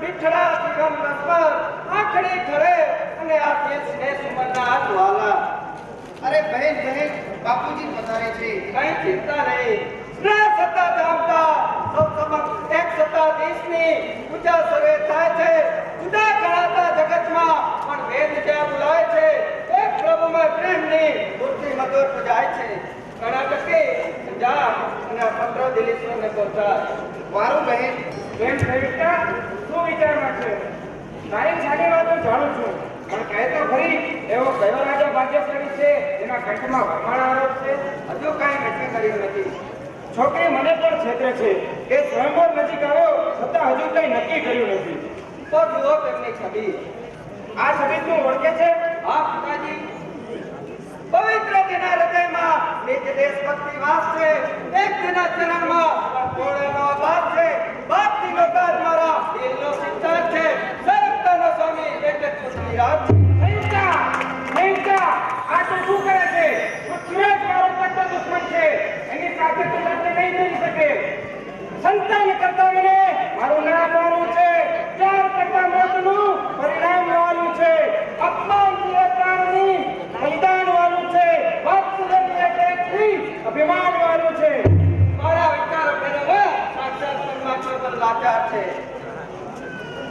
बिछड़ा जीवन रसपर आखड़ी खड़े અને આ તેલ સ્નેહ સુમનના હાથ વાલા. અરે બહેન બહેન બાપુજી પધારે છે. કઈ ચિંતા નહીં. સ્નેહ સત્તા જામતા સૌ સમક્ષ એક સત્તાધીશની પૂજા સર્વે થાય છે. જુદા ગણાતા જગતમાં પણ વેદ જ્યાં બોલાય છે એક પ્રભુમાં પ્રેમની મૂર્તિ મધુર પૂજાય છે. કર્ણાટકે જા અને આ પત્ર દિલીશ્વરને પહોંચાડ. વારું બહેન. બેન સેવિકા શું વિચારમાં છે? તારી સારી વાતો જાણું છું, પણ કહે તો ખરી એવો કયો રાજા ભાગ્યશાળી છે જેના કંઠમાં વરમાળા આરોપ છે? હજુ કાંઈ નક્કી કર્યું નથી. છોકરી મને પણ છેતરે છે કે સ્વયંવર નજીક આવ્યો છતાં હજુ કંઈ નક્કી કર્યું નથી. તો જુઓ તેમની છબી. આ છબી તું ઓળખે છે? હા પિતાજી, પવિત્ર તેના હૃદયમાં નિજ દેશભક્તિ વાસ છે. એક તેના ચરણમાં પૂર્ણનો આભાર છે. ભક્તિ નો કાજ મારા દિલનો સિદ્ધાંત છે. સર્વતાનો સ્વામી એટલે પુત્રી રાજ છે. મહેતા, આ તો શું કરે છે? પૃથ્વીરાજ મારો કટ્ટર દુશ્મન છે, એની સાથે તો લડત નહીં થઈ શકે. સંતાન કરતા મને મારું નામ વાળું છે, 4 ટકા મોતનું પરિણામ વાળું છે, અપમાન પ્રાણની બલિદાન વાળું છે, વાત્સલ્યની એકથી અભિમાન વાળું છે. મારા વિચારો ફેરવવા સાક્ષાત પરમાત્મા પર લાચાર છે.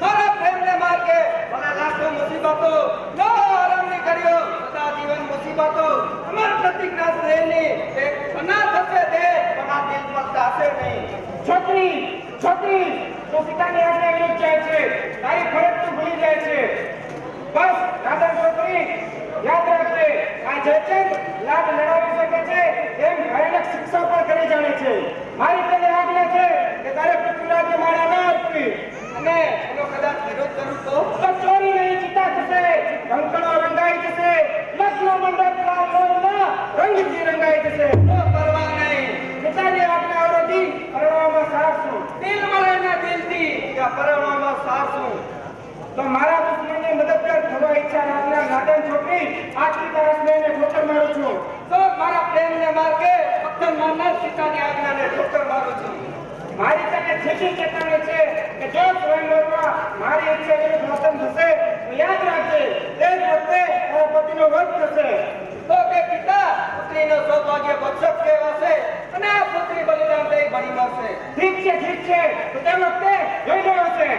મારા પ્રેમને માર્ગે મને લાખો મુસીબતો ન આરામની કર્યો સદા જીવન મુસીબતો અમર પ્રતિજ્ઞા થયેલી એક ફના થશે દે પણ આ દિલ પર જાશે નહીં. છોકરી તું પિતાની આજ્ઞા વિરુદ્ધ જાય છે, તારી ફરજ તું ભૂલી જાય છે. બસ રાધા છોકરી યાદ રાખજે, આ જયચંદ લાડ લડાવી શકે છે એમ ભયાનક શિક્ષા પણ કરી જાણે છે. મારી તને આજ્ઞા છે કે તારે પૃથ્વીરાજને માળા ના આપવી, અને એનો કદાચ વિરોધ કરું તો ચોરી નહીં ચિતા થશે, કંકણો રંગાઈ જશે, લગ્ન મંડપ લોહીના રંગથી રંગાઈ જશે. તો પરવા નહીં. પિતાની આજ્ઞા અવરોધી પરણવામાં સારશું. દિલ મળે ના દિલથી ત્યાં પરવામાં સારશું. તો મારા દુશ્મનની મદદગાર થવા ઈચ્છા રાખનાર નાદાન છોકરી આજથી તારા સ્નેહને ઠોકર મારું છું. તો મારા પ્રેમને માર્ગે પથ્થર મારનાર પિતાની આજ્ઞાને ઠોકર મારું છું. મારી તને છેલ્લી ચેતવણી છે કે જો સ્વયંવરમાં મારી ઈચ્છા વિરુદ્ધ વર્તન થશે તો યાદ રાખજે તે જ વખતે તારા પતિનો વધ થશે. તો કે પિતા પુત્રીનો સૌભાગ્ય ભક્ષક કહેવાશે અને આ પુત્રી બલિદાન દઈ બળી મરશે. ઠીક છે તો તે વખતે જોઈ લેવાશે.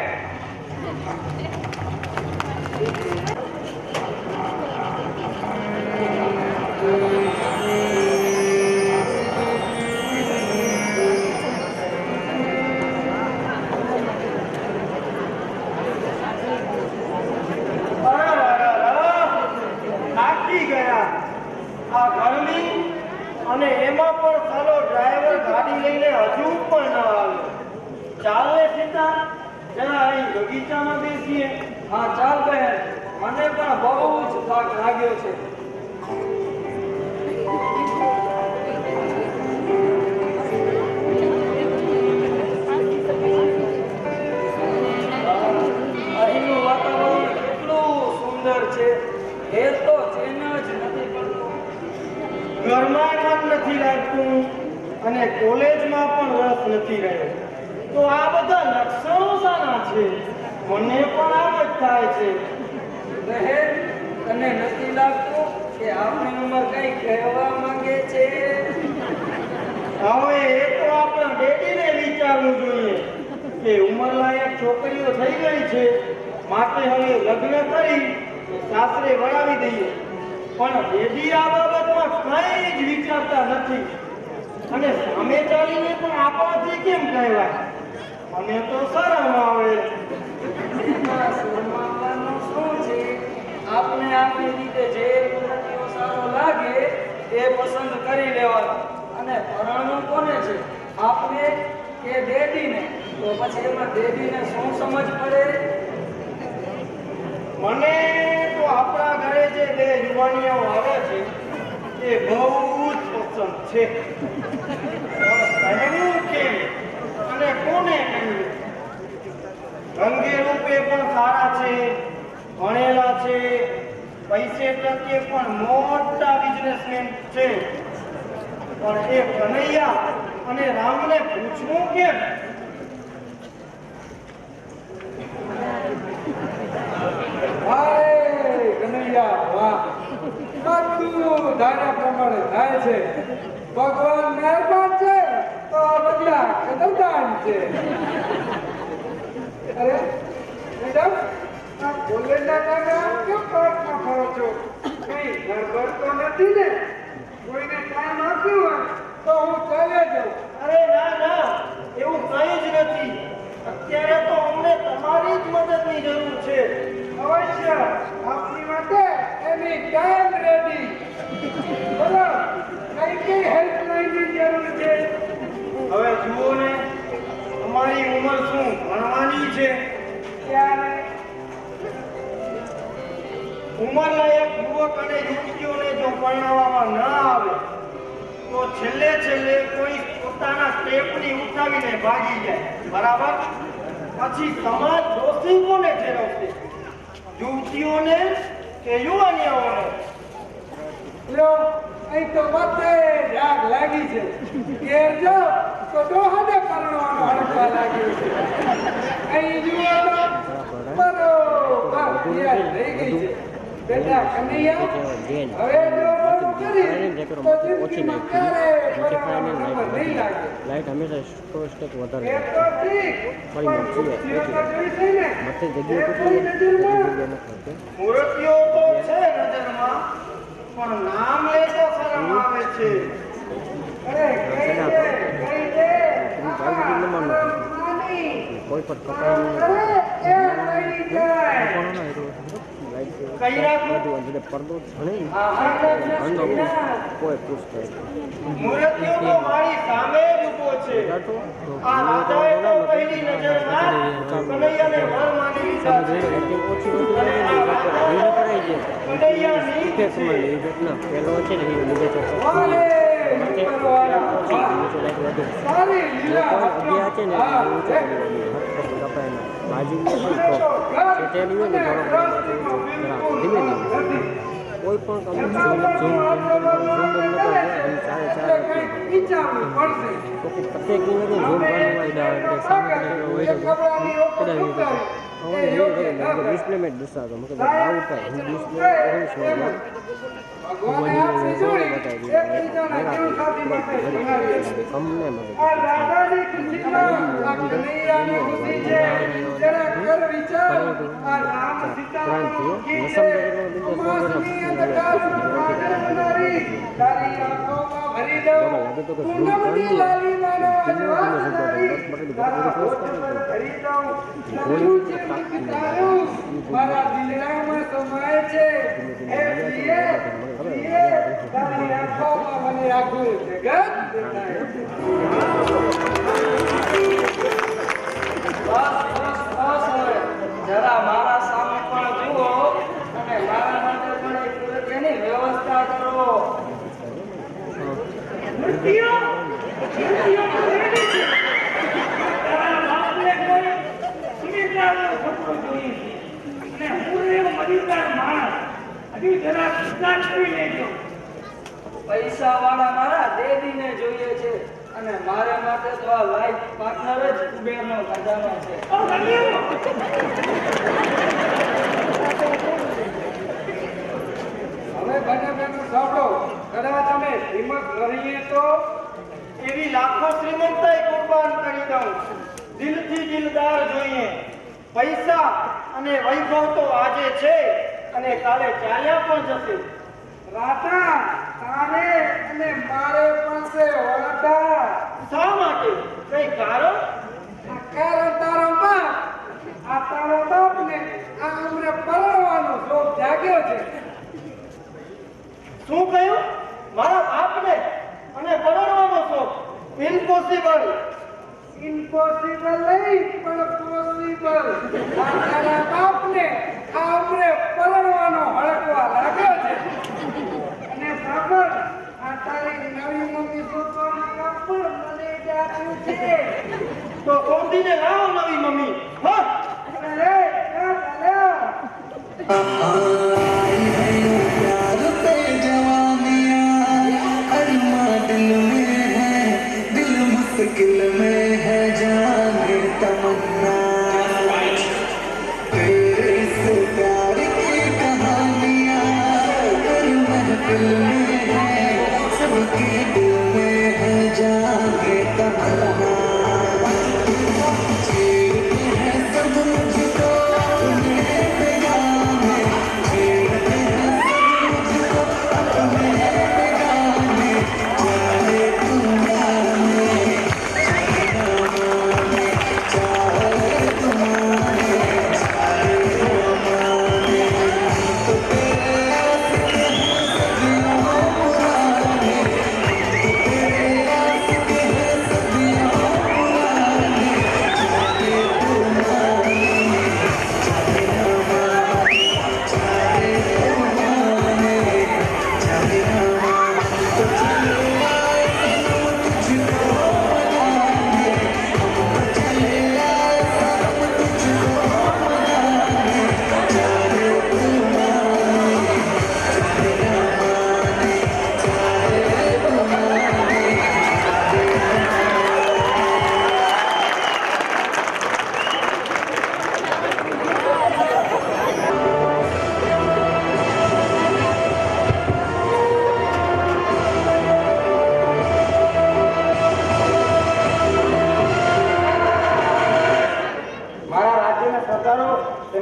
થાકી ગયા. આ ગરમી અને એમાં પણ સાલો ડ્રાઈવર ગાડી લઈને હજુ પણ ન આવ્યો. ચાલે પિતા, જરા અહીં બગીચામાં બેસીએ. હા ચાલ બહેન, મને પણ બહુ જ થાક લાગ્યો છે. અહીંનું વાતાવરણ કેટલું સુંદર છે, એ તો ચેન જ નથી પડતું. ઘરમાં મન નથી લાગતું અને કોલેજમાં પણ રસ નથી રહ્યો. તો આ બધા લક્ષણો શાના છે? મને પણ આમ જ થાય છે. બહેન, તને નથી લાગતું કે આપણી ઉંમર કઈ કહેવા માંગે છે? હવે એ તો આપણા બેટીને વિચારવું જોઈએ કે ઉંમરલાયક છોકરીઓ થઈ ગઈ છે, માટે હવે લગ્ન કરી સાસરે વળાવી દઈએ. પણ બેટી આ બાબતમાં કંઈ જ વિચારતા નથી અને સામે ચાલીને પણ આપણાથી કેમ કહેવાય? મને તો શરમ આવે. શરમાવાનું શું છે? આપણે આપણી રીતે જે પદ્ધતિઓ સારો લાગે એ પસંદ કરી લેવાનો. અને પરણવું કોને છે, આપને કે દેદીને? તો પછી એમાં દેદીને શું સમજ પડે? મને તો આપણા ઘરે જે 2 યુવાનીઓ આવે છે એ બહુ જ પસંદ છે. કહેવું કેમ અને કોને કહેવું? રંગે રૂપે પણ સારા છે, ભણેલા છે, પૈસે પ્રત્યે પણ મોટા બિઝનેસમેન છે. પણ એ કનૈયા અને રામને પૂછવું કેમ? પ્રમાણે થાય છે. ભગવાન મહેરબાન છે તો આ બધા કદરદાન છે. અરે મેડમ, આ કોલેજના કામે આમ કેમ પાર્કમાં ફરો છો? કઈ ગડબડ તો નથી ને? કોઈને ટાઈમ આપ્યું હોય તો હું ચાલ્યા જાઉં. અરે ના ના, એવું કંઈ જ નથી. અત્યારે તો અમને તમારી જ મદદની જરૂર છે. અવશ્ય આપની માટે એની ટાઈમ રેડી. બોલો, કઈ હેલ્પલાઇનની જરૂર છે? હવે જુઓ ને, અમારી ઉંમર શું ભણવાની છે? ત્યારે ઉંમરલાયક યુવક અને યુવતીઓને જો પરણાવવામાં ન આવે તો છેલ્લે છેલ્લે કોઈ પોતાના સ્ટેપની ઉઠાવીને ભાગી જાય, બરાબર? પછી સમાજ દોષી કોને ઠેરવશે? યુવતીઓને કે યુવાનીઓને? લો, અહીં તો બધે આગ લાગી છે. ઘેર જાઓ તો ડોહાને પરણવાનો હડકવા લાગ્યો છે. અહીં જુઓ તો બરોબર તૈયાર થઈ ગઈ છે. બેટા કનૈયા, હવે જો બહુ કરી તો જિંદગીમાં ક્યારેય પરણવાનો નંબર નહીં લાગે. લાઈટ હંમેશા સ્ટેપ વધારે એ તો ઠીક, પણ ખુરશીઓ તો જોઈ છે ને? બધી એ જગ્યાએ કોઈ નજરમાં? મૂર્તિઓ તો છે નજરમાં, પણ નામ લેતો શરમ આવે છે. અરે કઈ છે, કઈ છે? કોઈ પણ કપાઈ અરે એ લઈ જાય. કઈ રાખું? પડદો ભણે કોઈ પૂછતો મૂર્તિઓ તો મારી સામે જ ઊભો છે. આ રાજાએ તો પહેલી નજરમાં કનૈયાને વર માની લીધા છે. અને આ રાજા કનૈયાની જ છે. પેલો છે ને એ લીધે છે વાલે પરવાળા, સારી લીલા અગિયાર છે ને કપાય બાજુ ચેટેલી હોય ને ધીમે ધીમે કોઈ પણ કામ પ્રત્યેક ડિસ્પ્લેમેન્ટ દર્શાવતો મતલબ આવું થાય ભગવાને આપની જોડી એકબીજાના જીવનસાથી માટે બનાવી છે. આ રાધાની ખુશીમાં આ કનૈયાની ખુશી છે. જરા કર વિચાર, આ રામ સીતાનું ગીત છે. ઉમાસુની અંધકાર સાગર બનાવી, તારી આંખોમાં ભરી દઉં. પૂનમની લાલીમાનો અજવાળ બનાવી, તારા હોઠ પર ભરી દઉં. નમું છે મુખ તારું, મારા દિલડામાં સમાય છે. હે પ્રિય, તારી આંખોમાં મને આખું જગત દેખાય. બસ બસ બસ હવે. જરા મારા સામે પણ જુઓ અને મારા માટે પણ એક એની વ્યવસ્થા કરો. મૂર્તિઓ તો રેડી છે. તારા બાપને કોઈ સુનિતાનો છોકરો જોઈએ છે. અને હું એવો મદદગાર માણસ. હજુ જરા વિચાર કરી લેજો. પૈસા વાળા મારા દેદીને જોઈએ છે અને મારે માટે તો આ લાઈફ પાર્ટનર જ કુબેરનો ખજાનો છે. હવે બંને બહેનો સાંભળો, કદાચ તમે શ્રીમંત રહીએ તો એવી લાખો શ્રીમંતાઈ કુરબાન કરી દઉં. દિલથી દિલદાર જોઈએ. પૈસા અને વૈભવ તો આજે છે અને કાલે ચાલ્યા પણ જશે. રાધા, તારે અને મારે પાસે વાડા. શા માટે? કઈ કારણ? આ કારણ તારો બાપ. આ તારો બાપને આ અમને પરણવાનો શોખ જાગ્યો છે. શું કહ્યું? મારા બાપને અને પરણવાનો શોખ? ઇમ્પોસિબલ. ઇમ્પોસિબલ નહીં પણ પોસિબલ. આ તારા બાપને આ અમને પરણવાનો હળકવા લાગ્યો છે. અને સાંભળ, આ તારી નવી મમ્મી શોધવાનું કામ પણ મને જ આપ્યું છે. તો શોધીને લાવો નવી મમ્મી. હા, અરે ચાલ્યા. प्यार पे जवानियां अरमा दिल में है, दिल मुश्किल में है, जाने तमन्ना तेरे से प्यार की कहानियां हर महफिल में है,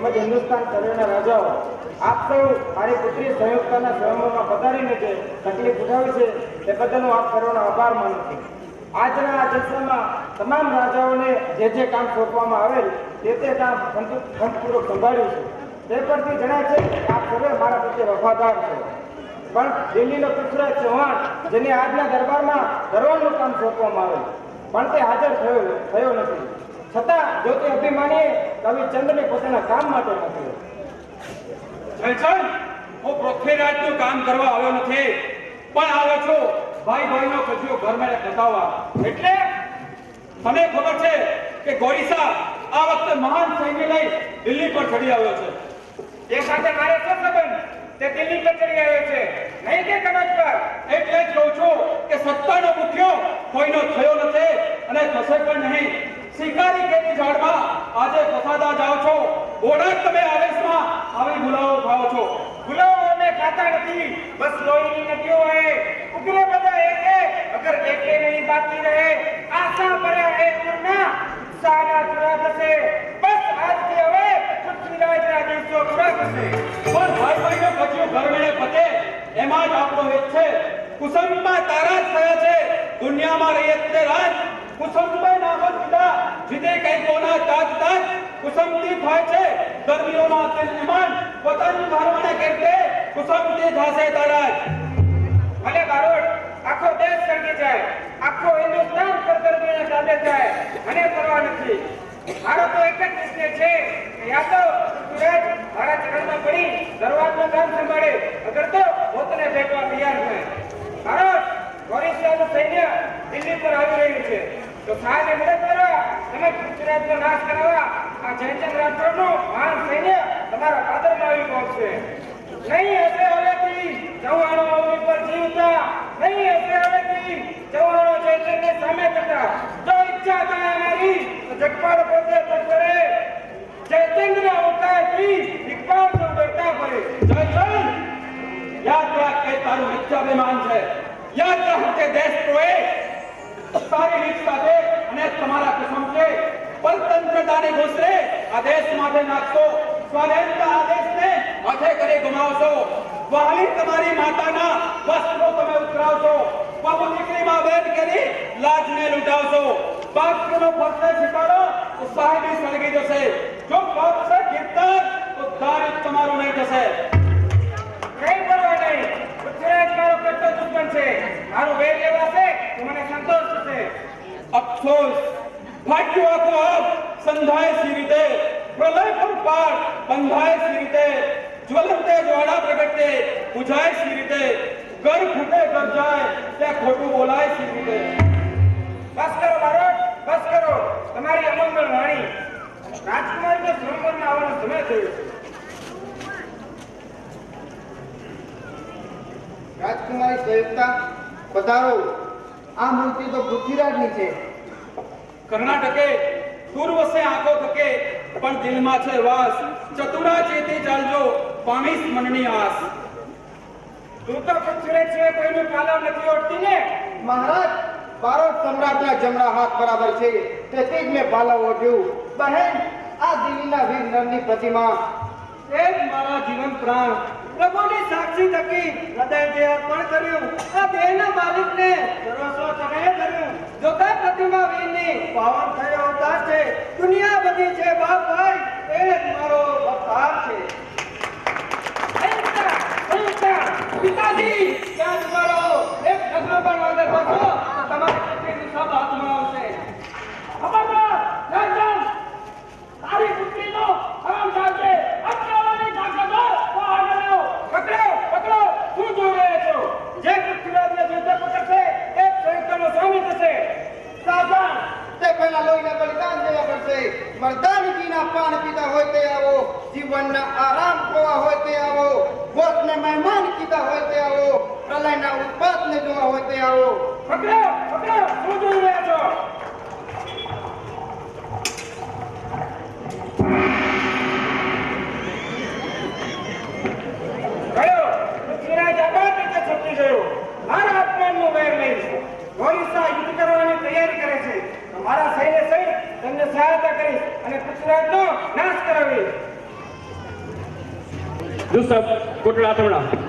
તેમજ હિન્દુસ્તાન સર્વેના રાજાઓ આપ સૌ મારી પુત્રી સંયુક્તાના સ્વયંવરમાં પધારીને જે તકલીફ ઉઠાવી છે તે બદલ હું આપ સર્વનો આભાર માનું છું. આજના આ જલસામાં તમામ રાજાઓને જે કામ સોંપવામાં આવેલ તે કામ ખંતપૂર્વક સંભાળ્યું છે. તે પરથી જણાય છે કે આપ સર્વે મારા પ્રત્યે વફાદાર છે. પણ દિલ્હીનો પૃથ્વીરાજ ચૌહાણ જેને આજના દરબારમાં દરબારનું કામ સોંપવામાં આવેલ પણ તે હાજર થયો નથી. છતાં જો તે અભિમાનીએ કવિ ચંદ્રને પોતાના કામ માટે મોકલ્યો. જયચંદ, હું પૃથ્વીરાજનું કામ કરવા આવ્યો નથી, પણ આવ્યો છું ભાઈ ભાઈનો કજિયો ઘર મેળે બતાવવા. એટલે મને ખબર છે કે ગોરીસા આ વખતે મહાન સૈન્ય લઈ દિલ્હી પર ચડી આવ્યો છે. તે સાથે મારે શું સંબંધ? તે દિલ્હી પર ચડી આવ્યો છે, નહીં કે કનોજ પર. એટલે જ કહું છું કે સત્તાનો મુખ્યો કોઈનો થયો નથી અને થશે પણ નહીં. શિકારી ખેતી ઝાડમાં આજે ફસાદા જાઓ છો, ઓડા તમે આવેશમાં આવી ગુલાઓ ખાઓ છો. ગુલાઓ અમે ખાતા નથી, બસ લોહીની નદીઓ હે. ઉગરે બધા એક અગર એકે નહીં બાકી રહે. આશા ભર્યા એ ઉરના સારા પૂરા થશે. બસ આજથી હવે પૃથ્વીરાજના દિવસો પૂરા થશે. પણ ભાઈ ભાઈનો કજિયો ઘર મેળે પતે એમાં જ આપણો હેત છે. કુસુમમાં તારા જ થયા છે, દુનિયામાં રહીએ તે રાજ. કુસુમભાઈ નામો દીધા જીતે કઈ કોના તાજ તાજ. કુસુમથી થાય છે ગરમીઓમાં તેલ નિમાન. વતન ઘરવાને કરતે કુસુમથી થાશે તારાજ. ભલે બારોટ આખો દેશ સળગી જાય, આખો હિન્દુસ્તાન પર ગરમીને ચાલે જાય, મને પરવા નથી. મારો તો એક જ નિશ્ચય છે કે યા તો પૃથ્વીરાજ મારા ચરણમાં પડી દરબારનું કામ સંભાળે, અગર તો પોતને ભેટવા તૈયાર છે. બારોટ ગોરીસાનું સૈન્ય દિલ્હી પર આવી રહ્યું છે, તો સાહેબે મદદ કરવા તમે પૃથ્વીરાજનો નાશ કરાવવા આ જયચંદ રાઠોડનું મહાન સૈન્ય તમારા પાદરમાં આવી પહોંચશે. નહીં હશે હવેથી ચૌહાણો અવની પર જીવતા, નહીં હશે હવેથી ચૌહાણો જયચંદને સામે કરતા. જો ઈચ્છા થાય અમારી તો જગપાલ પોતે તત્પરે જયચંદના અવતારથી ઇકબાલ સૌ ડરતા પડે. જયચંદ, યાદ રાખ કે તારું મિથ્યાભિમાન છે. યાદ રાખ કે દેશદ્રોહે સારી રીત સાથે અને તમારા કસમ છે પરતંત્રતાને ઘૂસરે આ દેશ માટે નાખશો. સ્વાધીનતા આદેશને હાથે કરી ગુમાવશો. વહાલી તમારી માતાના વસ્ત્રો તમે ઉતરાવશો. બાબુ દીકરીમાં બેન કરી લાજને લૂંટાવશો. બાપનો ફક્ત શીખાડો તો સાહેબી સળગી જશે. જો ફક્ત કીર્તન તો દારિત તમારું નહીં થશે. કઈ પરવા નહીં, પૃથ્વીરાજ મારો કટ્ટો દુશ્મન છે. મારું વેર લેવાશે તો મને સંતોષ થશે. અફસોસ ભાગ્યો આખો આપ સંધાય સી રીતે. પ્રલય પર પાર બંધાય સી રીતે. જ્વલંતે જ્વાળા પ્રગટે બુઝાય સી રીતે. ઘર ફૂટે ઘર જાય ત્યાં ખોટું બોલાય સી રીતે. બસ કરો બારોટ, બસ કરો તમારી અમંગળ વાણી. રાજકુમારીને સ્વયંવરમાં આવવાનો સમય થયો છે. રાજકુમારી સંયુક્તા પધારો. આ મૂર્તિ તો પૃથ્વીરાજની છે. કર્ણાટકે પૂર્વસે આંખો થકે પણ દિલમાં છે વાસ. ચતુરા ચેતી ચાલજો પામીશ મનની આસ. તું તો પૃથ્વીરાજ સિવાય કોઈનું પાલવ નથી ઓળખતી ને. મહારાજ, બારોટ સમ્રાટના જમણા હાથ બરાબર છે, તેથી જ મેં પાલવ ઓઢ્યું. બહેન, આ દિલ્હીના વીર નરની પ્રતિમા એ જ મારા જીવન પ્રાણ. પ્રભુની સાક્ષી થકી હૃદય જે અર્પણ કર્યું, આ દેહના માલિકને સર્વસ્વ તમે કર્યું. જોતા પ્રતિમા વીરની પાવન થયો અવતાર છે. દુનિયા બધી છે બાપ ભાઈ, એ જ મારો અવતાર છે. પિતાજી ત્યાં જ મારો એક ડગલો પણ વગર બસો તો તમારી પુત્રીનું સબ હાથમાં આવશે. ખબરદાર જયચંદ, તારી પુત્રીનો હરામ ચાલશે. અટકાવવાની તાકાત હોય તો આગળ આવો. પકડો પકડો, શું જોઈ રહ્યા છો? જે પૃથ્વીરાજને યુદ્ધ પકડશે એ સંયુક્તનો સ્વામી થશે. સાવધાન, તે પહેલા લોહીના બલિદાન દેવા પડશે. મર્દાનગીના પાન પીતા હોય તે આવો, જીવનના આરામ ખોવા હોય તે આવો, ગોતને મહેમાન કીધા હોય તે આવો, પ્રલયના ઉત્પાતને જોવા હોય તે આવો. પકડો પકડો, શું જોઈ રહ્યા છો? ગયો પૃથ્વીરાજ આબાદ રીતે છૂટી ગયો. મારા અપમાનનું વેર લઈશ. ગોરીસા યુદ્ધ કરવાની તૈયારી કરે છે. મારા સૈન્ય સહિત તેમને સહાયતા કરીશ અને પૃથ્વીરાજનો નાશ કરાવીશ. જુસબ કોટડા આથમણા